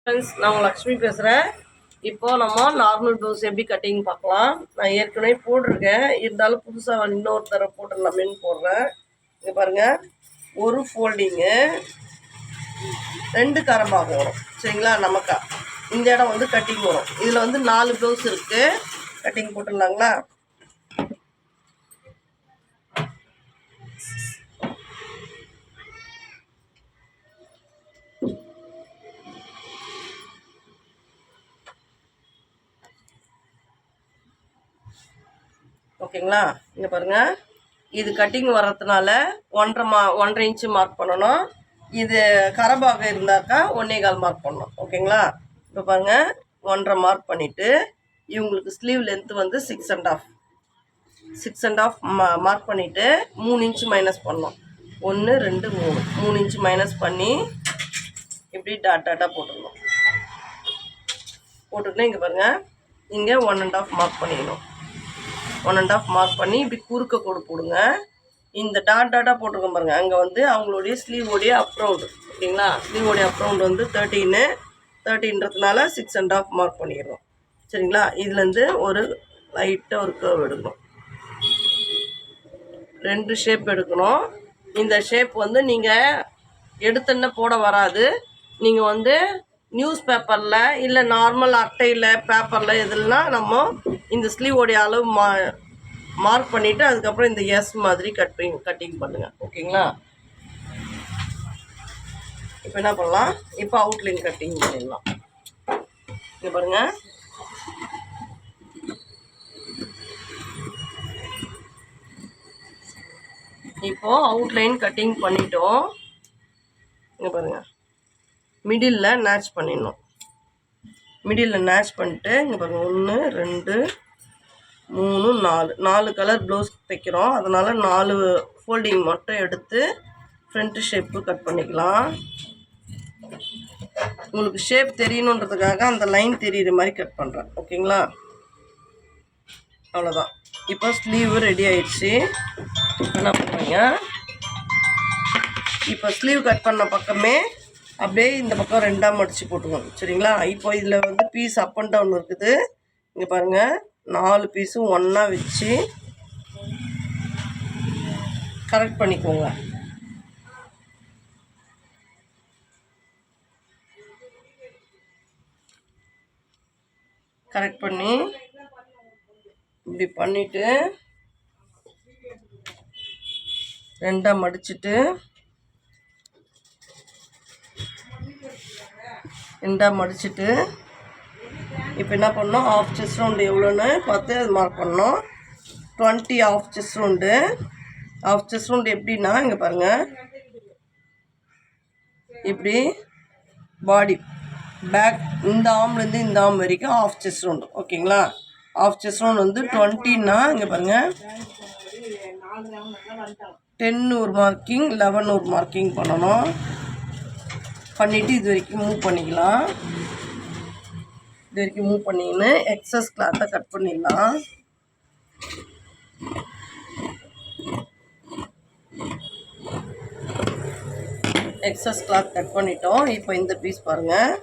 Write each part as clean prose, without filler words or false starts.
Friends, நான் உங்கள் லக்ஷ்மி பேசுகிறேன். இப்போ நம்ம நார்மல் ப்ளவுஸ் எப்படி கட்டிங் பார்க்கலாம். நான் ஏற்கனவே போட்டிருக்கேன், இருந்தாலும் புதுசாக இன்னொரு தடவை போட்டுடலாமேன்னு போடுறேன். இங்கே பாருங்கள், ஒரு ஃபோல்டிங்கு 2 கரம்பாக வரும். சரிங்களா? நமக்கா இந்த இடம் வந்து கட்டிங் வரும். இதில் வந்து 4 ப்ளவுஸ் இருக்குது. கட்டிங் போட்டுடலாங்களா? ஓகேங்களா? இங்கே பாருங்கள், இது கட்டிங் வர்றதுனால 1.5 இன்ச்சு மார்க் பண்ணணும். இது கரபாக இருந்தாக்கா 1.25 மார்க் பண்ணணும். ஓகேங்களா? இப்போ பாருங்கள், 1.5 மார்க் பண்ணிவிட்டு இவங்களுக்கு ஸ்லீவ் லென்த்து வந்து 6.5 மார்க் பண்ணிவிட்டு 3 இன்ச்சு மைனஸ் பண்ணணும். 1 2 3 இன்ச்சு மைனஸ் பண்ணி இப்படி டாட்டாக போட்டுடணும். போட்டுக்கிட்டு இங்கே பாருங்கள், இங்கே 1.5 மார்க் பண்ணிடணும். 1.5 மார்க் பண்ணி இப்படி குறுக்க கோடு போடுங்க. இந்த டாட்டாக போட்டிருக்கோம் பாருங்கள், அங்கே வந்து அவங்களுடைய ஸ்லீவோடைய அப் ரவுண்டு. ஓகேங்களா? ஸ்லீவோடைய அப் ரவுண்டு வந்து 13ன்றதுனால 6.5 மார்க் பண்ணிடுறோம். சரிங்களா? இதுலேருந்து ஒரு லைட்டாக ஒரு கர்வ் எடுக்கணும். 2 ஷேப் எடுக்கணும். இந்த ஷேப் வந்து நீங்கள் எடுத்துன்னு போட வராது. நீங்கள் வந்து நியூஸ் பேப்பரில் இல்லை நார்மல் அட்டையில் பேப்பரில் இதெல்லாம் நம்ம இந்த ஸ்லீவோடைய அளவு மார்க் பண்ணிவிட்டு அதுக்கப்புறம் இந்த எஸ் மாதிரி கட்டிங் பண்ணுங்கள். ஓகேங்களா? இப்போ என்ன பண்ணலாம், இப்போ அவுட்லைன் கட்டிங் பண்ணிடலாம். இங்கே பாருங்கள், இப்போது அவுட்லைன் கட்டிங் பண்ணிட்டோம். இங்கே பாருங்கள், மிடில் நேட்ச் பண்ணிடணும். மிடில் நேட்ச் பண்ணிட்டு இங்கே பாருங்கள், 1 2 3 4 கலர் ப்ளவுஸ் தைக்கிறோம். அதனால் 4 ஃபோல்டிங் மட்டும் எடுத்து ஃப்ரண்ட் ஷேப்பு கட் பண்ணிக்கலாம். உங்களுக்கு ஷேப் தெரியணுன்றதுக்காக அந்த லைன் தெரியுற மாதிரி கட் பண்ணுறேன். ஓகேங்களா? அவ்வளோதான். இப்போ ஸ்லீவ் ரெடி ஆயிடுச்சு. என்ன பண்ணுறீங்க, இப்போ ஸ்லீவ் கட் பண்ண பக்கமே அப்படியே இந்த பக்கம் 2ஆக மடித்து போட்டுக்கணும். சரிங்களா? இப்போ இதில் வந்து பீஸ் அப் அண்ட் டவுன் இருக்குது. இங்கே பாருங்கள், 4 பீஸும் ஒன்றா வச்சு கரெக்ட் பண்ணிக்கோங்க. கரெக்ட் பண்ணி இப்படி பண்ணிவிட்டு 2ஆக மடிச்சுட்டு 2ஆக மடிச்சுட்டு இப்போ என்ன பண்ணோம், ஆஃப் செஸ்ட் ரவுண்டு எவ்வளோன்னு பார்த்து அது மார்க் பண்ணோம். 20 half chest round. Half chest round எப்படின்னா, இங்கே பாருங்கள், இப்படி பாடி பேக் இந்த ஆம்லேருந்து இந்த ஆம் வரைக்கும் ஆஃப் செஸ்ட் ரவுண்டு. ஓகேங்களா? ஆஃப் செஸ்ட் ரவுண்ட் வந்து 20ன்னா இங்கே பாருங்கள், 10 ஒரு மார்க்கிங், 11 ஒரு மார்க்கிங் பண்ணணும். பண்ணிவிட்டு இது வரைக்கும் மூவ் பண்ணிக்கலாம். இது வரைக்கும் மூவ் பண்ணின்னு எக்ஸஸ் கிளாத்தை கட் பண்ணிடலாம். எக்ஸஸ் கிளாத் கட் பண்ணிட்டோம். இப்போ இந்த பீஸ் பாருங்கள்,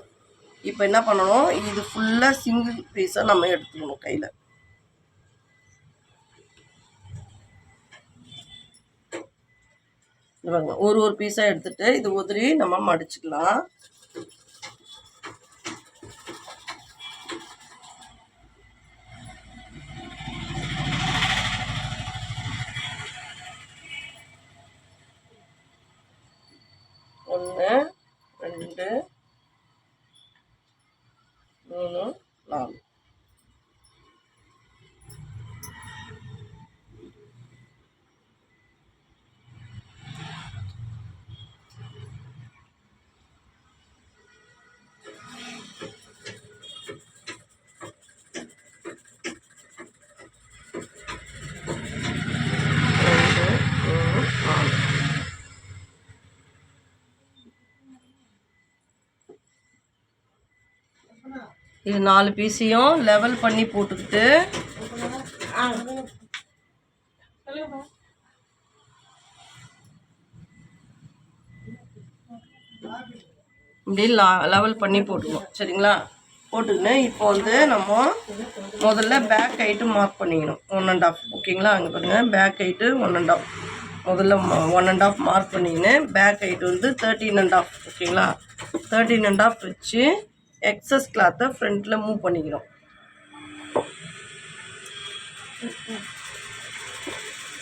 இப்போ என்ன பண்ணணும், இது ஃபுல்லாக சிங்கிள் பீஸாக நம்ம எடுத்துக்கணும் கையில். பாருங்க, ஒரு பீஸாக எடுத்துகிட்டு இது உதிரி நம்ம மடிச்சுக்கலாம். ஒன்று 2 3 4 இது 4 பீஸையும் லெவல் பண்ணி போட்டுக்கிட்டு இப்படி லெவல் பண்ணி போட்டுக்கணும். சரிங்களா? போட்டுக்கின்னு இப்போ வந்து நம்ம முதல்ல பேக் ஹைட்டு மார்க் பண்ணிக்கணும் 1.5. ஓகேங்களா? அங்கே பாருங்கள், பேக் ஹைட்டு 1.5. முதல்ல 1.5 மார்க் பண்ணிக்கின்னு பேக் ஹைட்டு வந்து 13.5. ஓகேங்களா? 13.5 வச்சு எக்ஸஸ் கிளாத்தை ஃப்ரண்ட்டில் மூவ் பண்ணிக்கணும்.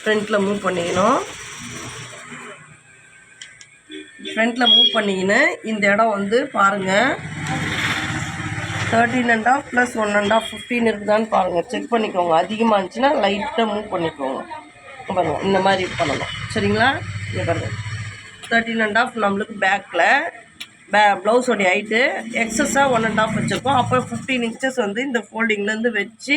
ஃப்ரண்ட்டில் மூவ் பண்ணிக்கணும். ஃப்ரண்ட்டில் மூவ் பண்ணிக்கின்னு இந்த இடம் வந்து பாருங்கள், 13.5 + 1.5 15 இருக்குதான்னு பாருங்கள், செக் பண்ணிக்கோங்க. அதிகமாக இருந்துச்சுன்னா லைட்டாக மூவ் பண்ணிக்கோங்க. பாருங்கள், இந்த மாதிரி பண்ணணும். சரிங்களா? இங்கே பாருங்கள், 13.5 நம்மளுக்கு பேக்கில் ப்ளவுஸோடைய ஹைட்டு எக்ஸஸாக 1.5 வச்சுருக்கோம். அப்போ 15 inches வந்து இந்த ஃபோல்டிங்லேருந்து வச்சு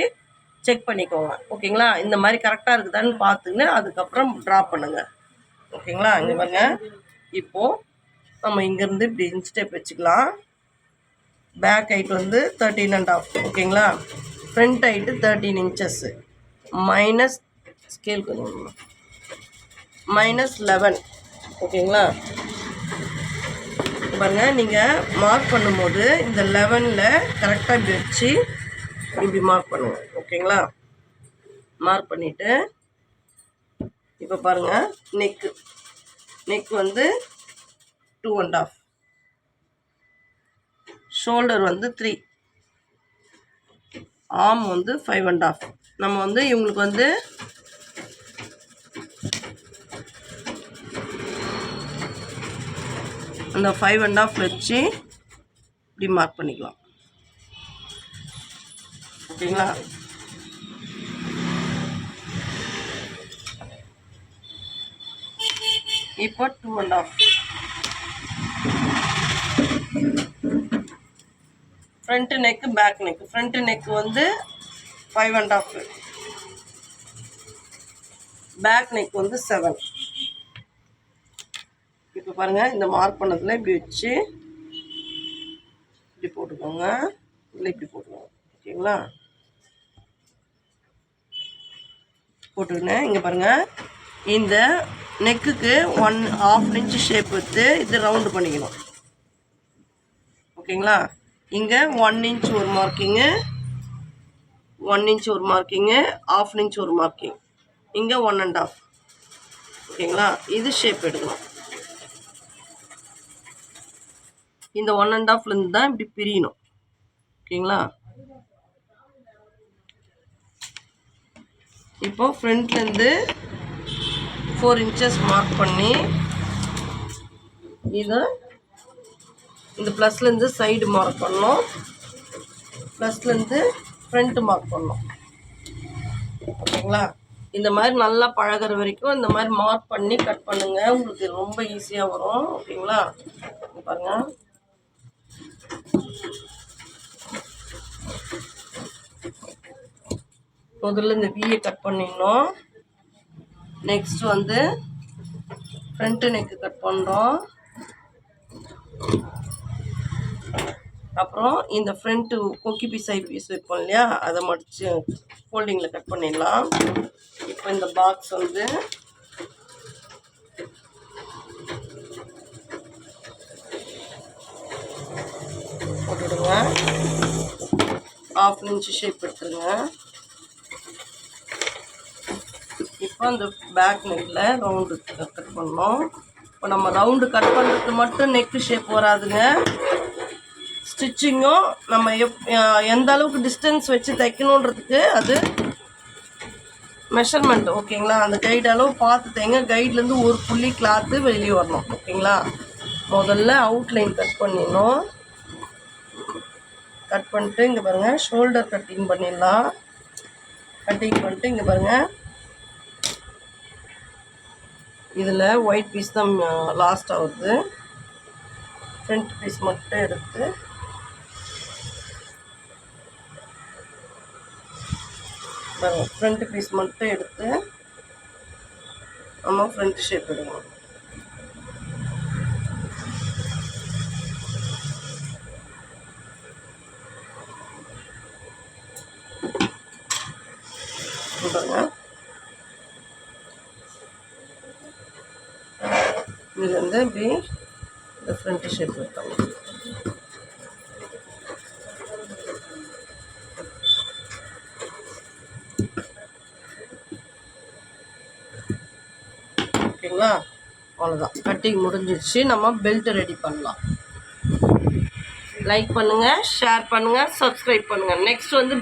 செக் பண்ணிக்கோங்க. ஓகேங்களா? இந்த மாதிரி கரெக்டாக இருக்குதான்னு பார்த்துன்னு அதுக்கப்புறம் ட்ரா பண்ணுங்கள். ஓகேங்களா? இங்கே பாருங்கள், இப்போது நம்ம இங்கேருந்து இப்படி இன்ஸ்டெப் வச்சுக்கலாம். பேக் ஹைட் வந்து 13.5. ஓகேங்களா? Front height 13 inches minus scale கொஞ்சம் -11. ஓகேங்களா? பாருங்கள், நீங்கள் மார்க் பண்ணும்போது இந்த 11ல் கரெக்டாக இப்படி வச்சு இப்படி மார்க் பண்ணுங்கள். ஓகேங்களா? மார்க் பண்ணிவிட்டு இப்போ பாருங்கள், நெக் வந்து 2.5, ஷோல்டர் வந்து 3, ஆர்ம் வந்து 5.5. நம்ம வந்து இவங்களுக்கு வந்து அந்த 5.5 வச்சு இப்படி மார்க் பண்ணிக்கலாம். ஓகேங்களா? இப்போ 2.5 front neck, back neck. Front neck வந்து 5.5, பேக் நெக் வந்து 7. இப்போ பாருங்கள், இந்த மார்க் பண்ணதில் இப்படி வச்சு இப்படி போட்டுக்கோங்க, இல்லை இப்படி போட்டுக்கோங்க. ஓகேங்களா? போட்டுக்கினேன். இங்கே பாருங்கள், இந்த நெக்குக்கு 1/2 inch ஷேப் எடுத்து இது ரவுண்டு பண்ணிக்கணும். ஓகேங்களா? இங்கே 1 inch ஒரு மார்க்கிங்கு, 1 inch ஒரு மார்க்கிங்கு, 1/2 inch ஒரு மார்க்கிங், இங்கே 1.5. ஓகேங்களா? இது ஷேப் எடுக்கணும். இந்த 1.5லேருந்து தான் இப்படி பிரியணும். ஓகேங்களா? இப்போ ஃப்ரண்ட்லேருந்து 4 inches மார்க் பண்ணி இதை இந்த ப்ளஸ்லேருந்து சைடு மார்க் பண்ணணும், ப்ளஸ்லேருந்து ஃப்ரண்ட்டு மார்க் பண்ணணும். ஓகேங்களா? இந்த மாதிரி நல்லா பழகிற வரைக்கும் இந்த மாதிரி மார்க் பண்ணி கட் பண்ணுங்கள். உங்களுக்கு ரொம்ப ஈஸியாக வரும். ஓகேங்களா? பாருங்கள், முதல்ல இந்த வியை கட் பண்ணிடணும். நெக்ஸ்ட் வந்து ஃப்ரண்ட்டு நெக்கு கட் பண்ணுறோம். அப்புறம் இந்த ஃப்ரண்ட்டு கொக்கி பீஸ் சைடு பீஸ் வைப்போம் இல்லையா, அதை மடித்து ஃபோல்டிங்கில் கட் பண்ணிடலாம். இப்போ இந்த பாக்ஸ் வந்து போட்டுடுங்க. 1/2 inch ஷேப் எடுத்துருங்க. இப்போ அந்த பேக் நெக்கில் ரவுண்டு கட் பண்ணோம். இப்போ நம்ம ரவுண்டு கட் பண்ணுறதுக்கு மட்டும் நெக்கு ஷேப் வராதுங்க. ஸ்டிச்சிங்கும் நம்ம எந்த அளவுக்கு டிஸ்டன்ஸ் வச்சு தைக்கணுன்றதுக்கு அது மெஷர்மெண்ட். ஓகேங்களா? அந்த கைடு அளவு பார்த்து தைங்க. கைட்லேருந்து ஒரு புள்ளி கிளாத்து வெளியே வரணும். ஓகேங்களா? முதல்ல அவுட்லைன் கட் பண்ணிடணும். கட் பண்ணிட்டு இங்கே பாருங்கள், ஷோல்டர் கட்டிங் பண்ணிடலாம். கட்டிங் பண்ணிட்டு இங்கே பாருங்கள், இதில் ஒயிட் பீஸ் தான் லாஸ்ட் ஆகுது. ஃப்ரண்ட் பீஸ் மட்டும் எடுத்து பாருங்கள், ஃப்ரண்ட் பீஸ் மட்டும் எடுத்து நம்ம ஃப்ரண்ட் ஷேப் எடுக்கணும். பாருங்கள், இதுலேருந்து இப்படி இந்த ஃப்ரண்ட் ஷேப் எடுத்தாங்க. ஓகேங்களா, அவ்வளோதான். கட்டிங் முடிஞ்சிடுச்சு. நம்ம பெல்ட் ரெடி பண்ணலாம். லைக் பண்ணுங்கள், ஷேர் பண்ணுங்கள், சப்ஸ்கிரைப் பண்ணுங்கள். நெக்ஸ்ட் வந்து